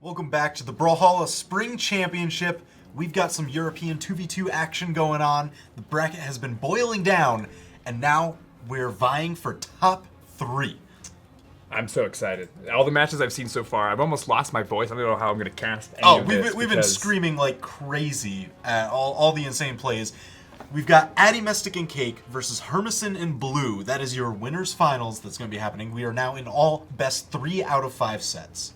Welcome back to the Brawlhalla Spring Championship. We've got some European 2v2 action going on. The bracket has been boiling down, and now we're vying for top 3. I'm so excited. All the matches I've seen so far, I've almost lost my voice. I don't know how I'm going to cast any of this. We've been screaming like crazy at all the insane plays. We've got Addymestic and Cake versus Hermisen and Blue. That is your winners finals that's going to be happening. We are now in all best 3 out of 5 sets.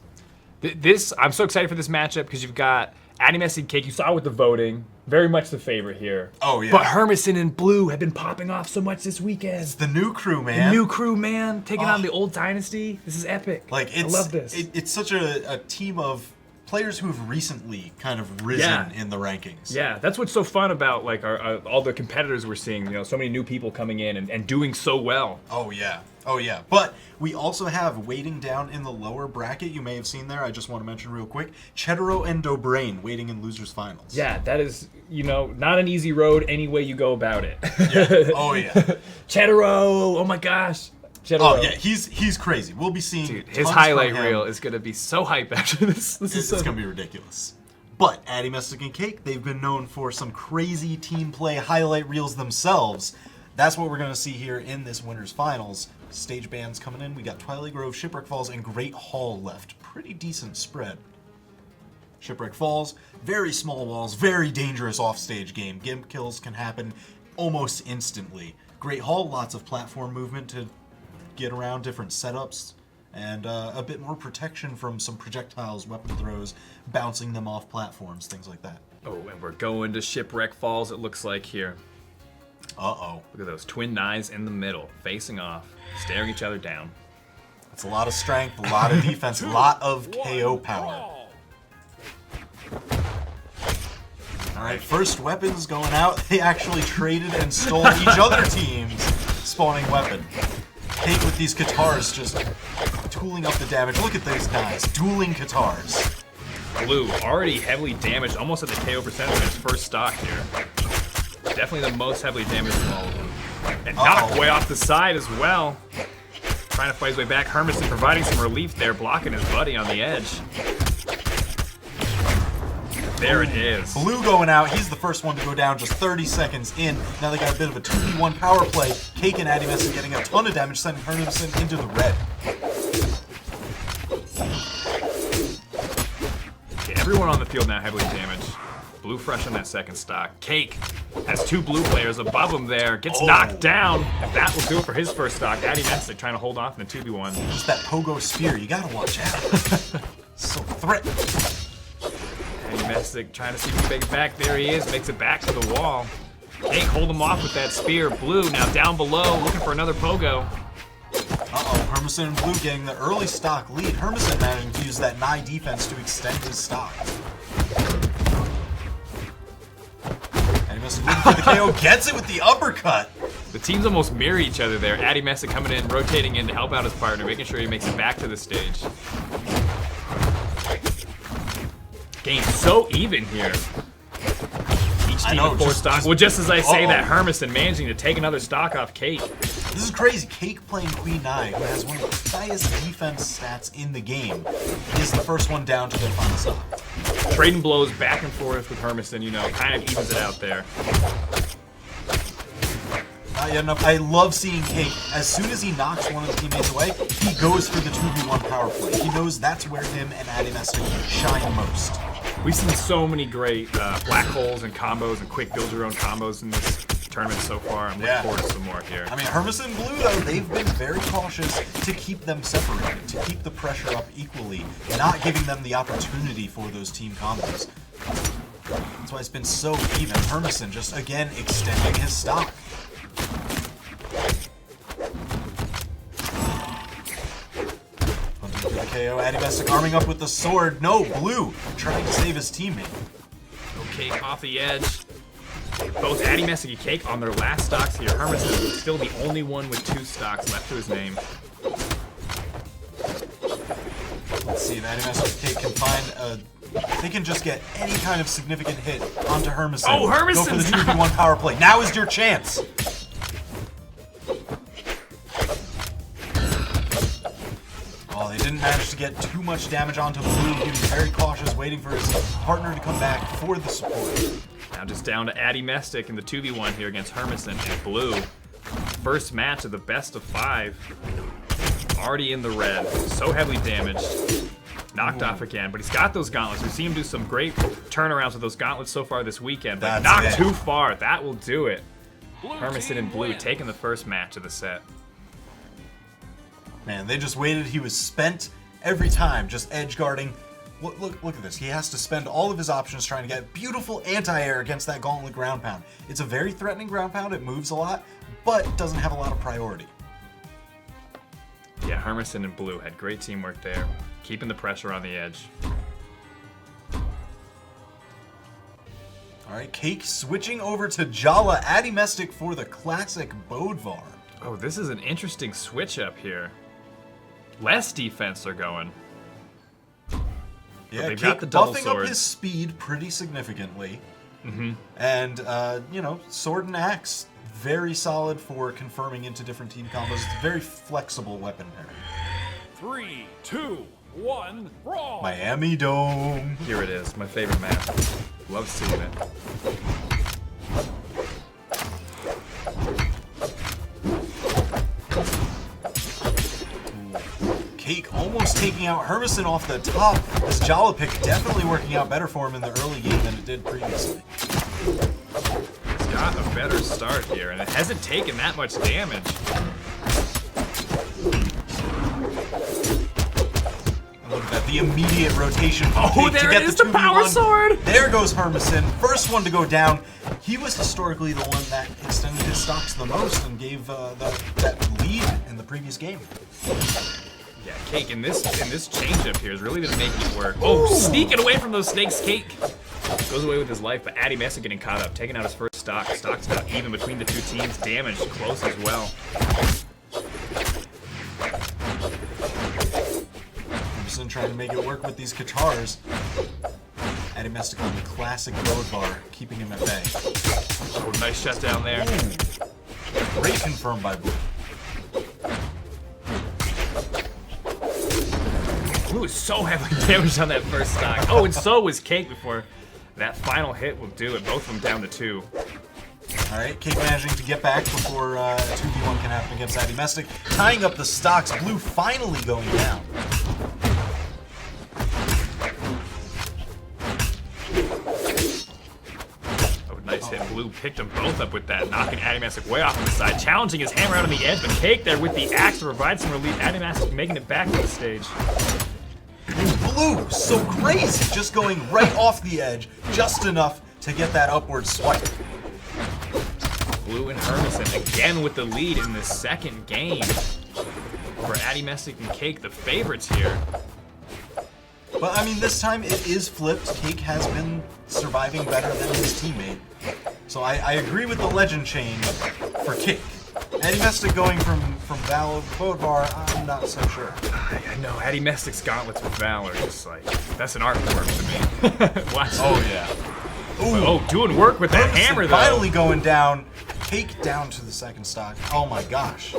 I'm so excited for this matchup because you've got Addymestic and Cake. You saw with the voting, very much the favorite here. Oh, yeah. But Hermisen and Blue have been popping off so much this weekend. It's the new crew, man. The new crew, man. Taking on the old dynasty. This is epic. Like, I love this. It's such a team of players who have recently kind of risen in the rankings. Yeah, that's what's so fun about like all the competitors we're seeing. You know, so many new people coming in and doing so well. Oh yeah, oh yeah. But we also have waiting down in the lower bracket. You may have seen there. I just want to mention real quick: Chetero and Dobrain waiting in losers finals. Yeah, that is not an easy road any way you go about it. Yeah. Oh yeah. Chetero, oh my gosh. Oh yeah, he's crazy. We'll be seeing his highlight reel is gonna be so hype after this. It's gonna be ridiculous. But Addymestic and Cake, they've been known for some crazy team play highlight reels themselves. That's what we're gonna see here in this winners finals. Stage bands coming in. We got Twilight Grove, Shipwreck Falls, and Great Hall left. Pretty decent spread. Shipwreck Falls, very small walls, very dangerous offstage game. Gimp kills can happen almost instantly. Great Hall, lots of platform movement to get around different setups, and a bit more protection from some projectiles, weapon throws, bouncing them off platforms, things like that. Oh, and we're going to Shipwreck Falls, it looks like here. Uh-oh. Look at those twin knives in the middle, facing off, staring each other down. That's a lot of strength, a lot of defense, a lot of KO power. Alright, first weapons going out. They actually traded and stole each other team's spawning weapon. Cake with these guitars just tooling up the damage. Look at these guys, dueling guitars. Blue, already heavily damaged, almost at the KO percentage in his first stock here. Definitely the most heavily damaged of all of them. And knocked way off the side as well. Trying to fight his way back. Hermisen providing some relief there, blocking his buddy on the edge. There it is. Blue going out. He's the first one to go down just 30 seconds in. Now they got a bit of a 2v1 power play. Cake and Addymestic getting a ton of damage, sending Hermisen into the red. Yeah, everyone on the field now heavily damaged. Blue fresh on that second stock. Cake has 2 blue players above him there. Gets knocked down. And that will do it for his first stock. Addymestic trying to hold off in the 2v1. Just that pogo spear. You gotta watch out. So threatening. Addymestic trying to see if he can make it back. There he is. Makes it back to the wall. Cake hold him off with that spear. Blue now down below looking for another pogo. Uh-oh. Hermisen and Blue getting the early stock lead. Hermisen managing to use that Nye defense to extend his stock. Addymestic looking for the KO. Gets it with the uppercut. The teams almost mirror each other there. Addymestic coming in, rotating in to help out his partner, making sure he makes it back to the stage. Game so even here. Each team with 4 stocks. Well, just as I say that, Hermisen managing to take another stock off Cake. This is crazy. Cake playing Queen Nye, who has one of the highest defense stats in the game, is the first one down to their final stock. Trading blows back and forth with Hermisen, kind of evens it out there. Not yet enough. I love seeing Cake. As soon as he knocks one of the teammates away, he goes for the 2v1 power play. He knows that's where him and Addymestic shine most. We've seen so many great black holes and combos and quick build your own combos in this tournament so far. I'm looking forward to some more here. I mean, Hermisen and Blue, though, they've been very cautious to keep them separated, to keep the pressure up equally, not giving them the opportunity for those team combos. That's why it's been so even. Hermisen just, again, extending his stock. Hunting for the KO. Addymestic arming up with the sword. No, Blue trying to save his teammate. No Cake off the edge. Both Addymestic and Cake on their last stocks here. Hermisen is still the only one with 2 stocks left to his name. Let's see if Addymestic and Cake can find they can just get any kind of significant hit onto Hermisen. Oh, Hermisen! Go for the 2v1 power play. Now is your chance. Oh, they didn't didn't manage to get too much damage onto Blue. He was very cautious, waiting for his partner to come back for the support. Now just down to Addymestic in the 2v1 here against hermisen and Blue. First match of the best of 5. Already in the red. So heavily damaged. Knocked off again, but he's got those gauntlets. We've seen him do some great turnarounds with those gauntlets so far this weekend, but not too far. That will do it. hermisen and Blue taking the first match of the set. Man, they just waited. He was spent every time, just edge guarding. Look at this. He has to spend all of his options trying to get beautiful anti-air against that gauntlet ground pound. It's a very threatening ground pound. It moves a lot, but doesn't have a lot of priority. Yeah, hermisen and Blue had great teamwork there, keeping the pressure on the edge. All right, Cake switching over to Brawlhalla, Addymestic for the classic Bodvar. Oh, this is an interesting switch up here. Less defense they're going. Yeah, they've Cake got the double buffing sword. up his speed pretty significantly. And, you know, sword and axe, very solid for confirming into different team combos. It's a very flexible weapon pair. 3, 2, 1, brawl! Miami Dome. Here it is, my favorite map. Love seeing it. Cake almost taking out hermisen off the top. This Brawlhalla pick definitely working out better for him in the early game than it did previously. It's got a better start here, and it hasn't taken that much damage. And look at that, the immediate rotation from Oh, Cake there to it get is, the the power 2v1. sword! There goes hermisen, first one to go down. He was historically the one that extended his stocks the most and gave that lead in the previous game. Yeah, Cake in this change-up here is really gonna make it work. Oh, sneaking away from those snakes, Cake. Goes away with his life, but Addymestic getting caught up, taking out his first stock. Stock's not even between the two teams. Damage close as well. hermisen trying to make it work with these guitars. Addymestic on the classic Bodvar, keeping him at bay. Oh, nice shutdown there. Ooh. Great confirmed by Blue. Blue is so heavily damaged on that first stock. Oh, and so was Cake before that final hit will do it. Both of them down to 2. All right, Cake managing to get back before 2v1 can happen against Addymestic. Tying up the stocks, Blue finally going down. Oh, nice hit. Blue picked them both up with that, knocking Addymestic way off to the side, challenging his hammer out on the edge, but Cake there with the axe to provide some relief. Addymestic making it back to the stage. Blue, so crazy, just going right off the edge, just enough to get that upward swipe. Blue and hermisen again with the lead in the second game. For Addymestic and Cake, the favorites here. But I mean, this time it is flipped. Cake has been surviving better than his teammate. So I agree with the legend chain for Cake. Addymestic going from Valor to Bodvar, I'm not so sure. I know, Addymestic's gauntlets with Valor, just like, that's an art form to me. Watch. Oh, yeah. Ooh. Oh, doing work with that hermisen hammer, though. Finally going down. Cake down to the second stock. Oh my gosh.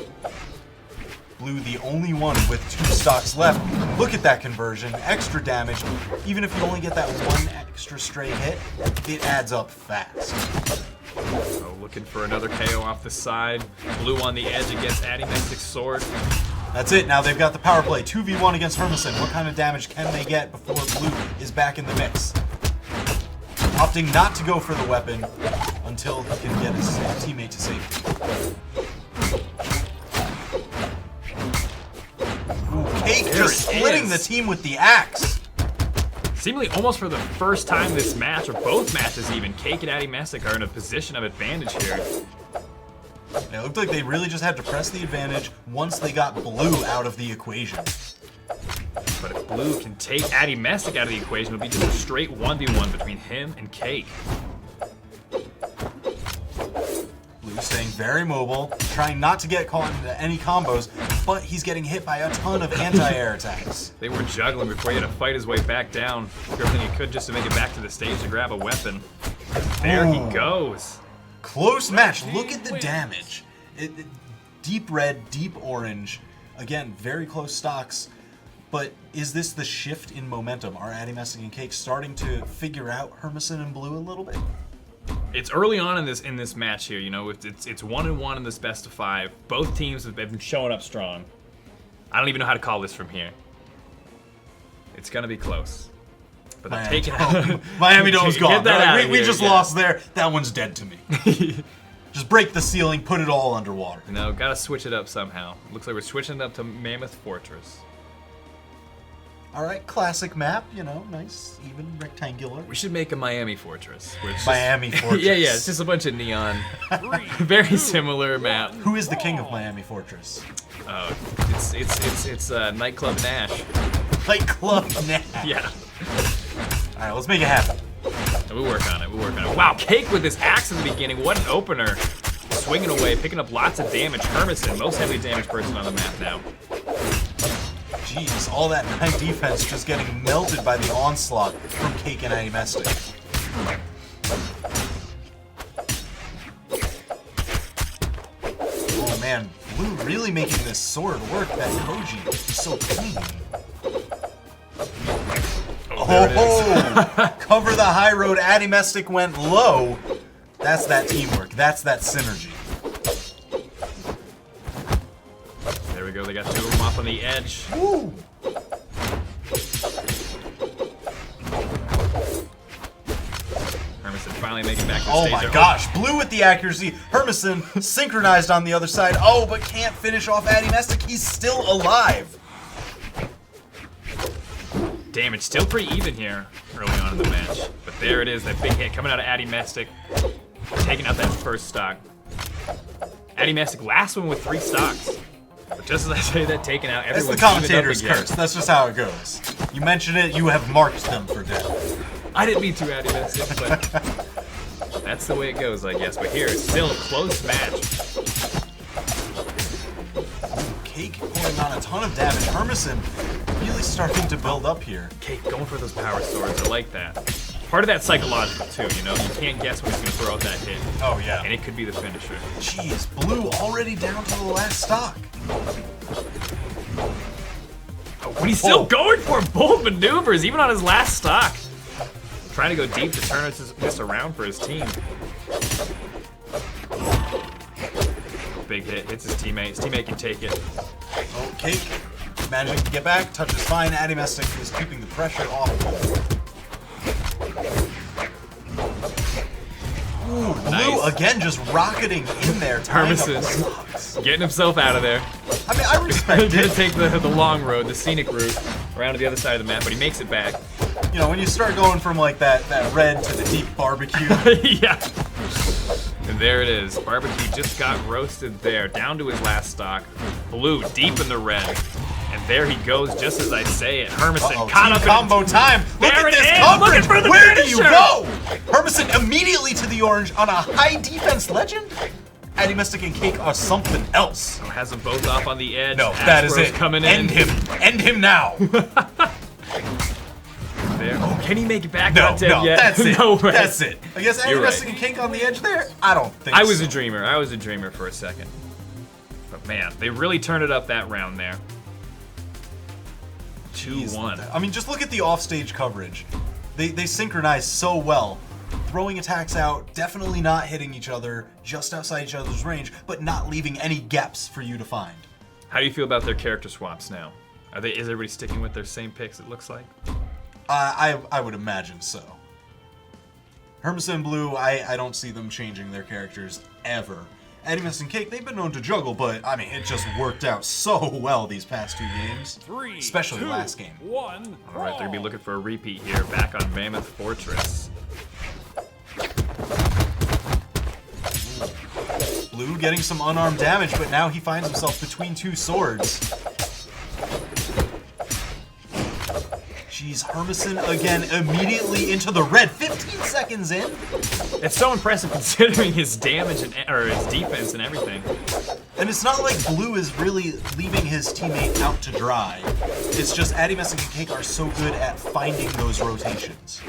Blue the only one with 2 stocks left. Look at that conversion. Extra damage. Even if you only get that one extra stray hit, it adds up fast. Oh, looking for another KO off the side. Blue on the edge against Addymestic's sword. That's it. Now they've got the power play. 2v1 against hermisen. What kind of damage can they get before Blue is back in the mix? Opting not to go for the weapon until he can get his teammate to safety. Ooh, Cake just splitting the team with the axe. Seemingly almost for the first time this match, or both matches even, Cake and Addymestic are in a position of advantage here. It looked like they really just had to press the advantage once they got Blue out of the equation. But if Blue can take Addymestic out of the equation, it'll be just a straight 1v1 between him and Cake. Blue staying very mobile, trying not to get caught into any combos, but he's getting hit by a ton of anti-air attacks. They were juggling before he had to fight his way back down. Everything he could just to make it back to the stage to grab a weapon. There he goes. Close match. Look at the damage. Deep red, deep orange. Again, very close stocks. But is this the shift in momentum? Are Addymestic and Cake starting to figure out hermisen and Blue a little bit? It's early on in this match here. You know, it's 1-1 in this best of 5. Both teams have been showing up strong. I don't even know how to call this from here. It's gonna be close. But they're taking out. Miami Dome's gone. We just yeah. lost there. That one's dead to me. Just break the ceiling, put it all underwater. No, gotta switch it up somehow. Looks like we're switching it up to Mammoth Fortress. All right, classic map. You know, nice, even, rectangular. We should make a Miami Fortress. Miami Fortress. Yeah, it's just a bunch of neon. Very similar map. Who is the king of Miami Fortress? It's Nightclub Nash. Nightclub Nash. Yeah. All right, let's make it happen. We'll work on it. Wow, Cake with this axe in the beginning. What an opener. Swinging away, picking up lots of damage. Hermisen, most heavily damaged person on the map now. Jeez, all that high defense just getting melted by the onslaught from Cake and Addymestic. Oh man, Blue really making this sword work. That Koji is so clean. Oh, cover the high road. Addymestic went low. That's that teamwork. That's that synergy. There we go. They got 2 of them off on the edge. Woo! Hermisen finally making it back to the Oh stage. my gosh, Blue with the accuracy. Hermisen synchronized on the other side. Oh, but can't finish off Addymestic. He's still alive. Damage still pretty even here early on in the match. But there it is, that big hit coming out of Addymestic. Taking out that first stock. Addymestic, last one with 3 stocks. But just as I say that, taken out, That's everyone's the commentator's curse. That's just how it goes. You mention it, you have marked them for death. I didn't mean to, Addymestic, but that's the way it goes, I guess. But here, it's still a close match. Cake pouring on a ton of damage. Hermisen really starting to build up here. Cake going for those power swords, I like that. Part of that psychological too, you know? You can't guess when he's gonna throw out that hit. Oh yeah. And it could be the finisher. Jeez, Blue already down to the last stock. But he's still going for bold maneuvers, even on his last stock. Trying to go deep to turn this around for his team. Big hit, hits his teammate. His teammate can take it. Oh, Cake managing to get back. Touch is fine. Addymestic is keeping the pressure off. Ooh, Blue Nice. again just rocketing in there. Hermisen getting himself out of there. I mean, I respect Gonna it. take the long road, the scenic route, around to the other side of the map, but he makes it back. You know, when you start going from like that red to the deep barbecue. Yeah. And there it is. Barbecue just got roasted there, down to his last stock. Blue deep in the red. And there he goes, just as I say it. Hermisen caught up in combo time. Look There at it this is. coverage. Looking for the Where do you finisher. go? Hermisen immediately to the orange on a high defense legend. Addymestic and Cake are something else. Has them both off on the edge. No, that is Aspro's it. Coming End in. him. End him now. There. Oh, can he make it back? No, Not dead no, yet. that's it. No way. That's it. I guess You're Addymestic right. and Cake on the edge there? I don't think I was so. a dreamer. I was a dreamer for a second. But man, they really turned it up that round there. Jeez, 2-1. I mean, just look at the offstage coverage. They synchronize so well. Throwing attacks out, definitely not hitting each other, just outside each other's range, but not leaving any gaps for you to find. How do you feel about their character swaps now? Is everybody sticking with their same picks, it looks like? I would imagine so. Hermisen and Blue, I don't see them changing their characters ever. Addymestic and Cake, they've been known to juggle, but I mean, it just worked out so well these past 2 games. 3, Especially 2, last game. 1. All right, they're gonna be looking for a repeat here, back on Mammoth Fortress. Blue getting some unarmed damage, but now he finds himself between 2 swords. Jeez, Hermisen again immediately into the red, 15 seconds in. It's so impressive considering his damage or his defense and everything. And it's not like Blue is really leaving his teammate out to dry. It's just Addymestic and Cake are so good at finding those rotations.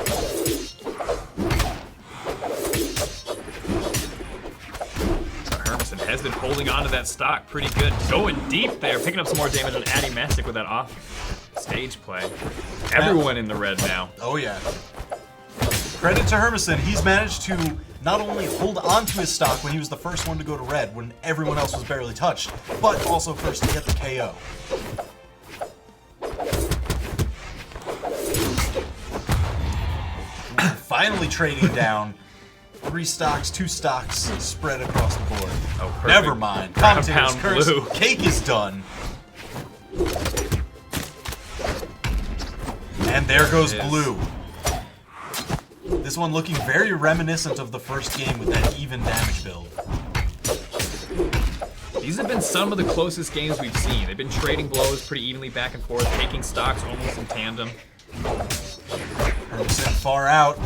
Hermisen has been holding on to that stock pretty good. Going deep there, picking up some more damage on Addymestic with that off stage play. Everyone in the red now. Oh yeah. Credit to Hermisen, he's managed to not only hold on to his stock when he was the first one to go to red when everyone else was barely touched, but also first to get the KO. Finally trading down. 3 stocks, 2 stocks spread across the board. Oh, perfect. Never mind. Ground Commentator's pound curse. blue. Cake is done. And there goes There it is. blue. This one looking very reminiscent of the first game with that even damage build. These have been some of the closest games we've seen. They've been trading blows pretty evenly back and forth, taking stocks almost in tandem. Hermisen far out.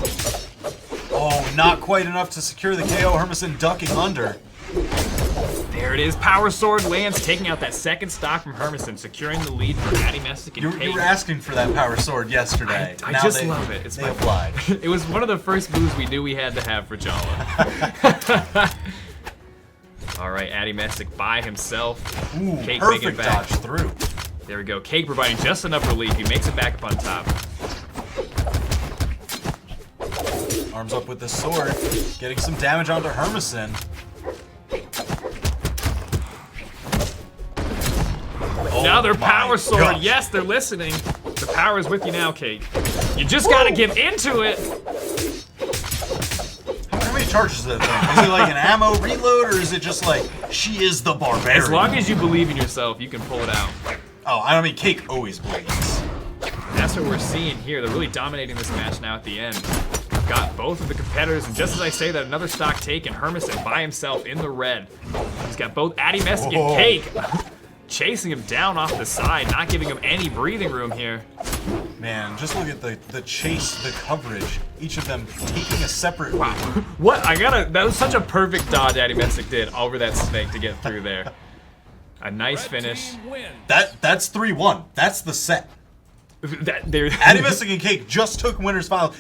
Oh, not quite enough to secure the KO. Hermisen ducking under. There it is. Power Sword lands, taking out that second stock from Hermisen, securing the lead for Addymestic and You Cake. were asking for that power sword yesterday. I Now just love it. It's they my- applied. It was one of the first moves we knew we had to have for Brawlhalla. All right, Addymestic by himself. Ooh, Cake making it perfect back. dodge through. There we go. Cake providing just enough relief. He makes it back up on top. Arms up with the sword, getting some damage onto Hermisen. Now they're my Power Sword. gosh. Yes, they're listening. The power is with you now, Cake. You just gotta give into it. How many charges is that thing? Is it like an ammo reload, or is it just like, she is the barbarian? As long as you believe in yourself, you can pull it out. Oh, I mean, Cake always bleeds. That's what we're seeing here. They're really dominating this match now at the end. We've got both of the competitors, and just as I say that, another stock taken. Hermisen by himself in the red. He's got both Addymestic Whoa. and Cake chasing him down off the side, not giving him any breathing room here. Man, just look at the chase, the coverage. Each of them taking a separate. Wow. What? That was such a perfect dodge Addymestic did over that snake to get through there. A nice Red finish. team wins. That's 3-1. That's the set. That, there. Addymestic and Cake just took winners final.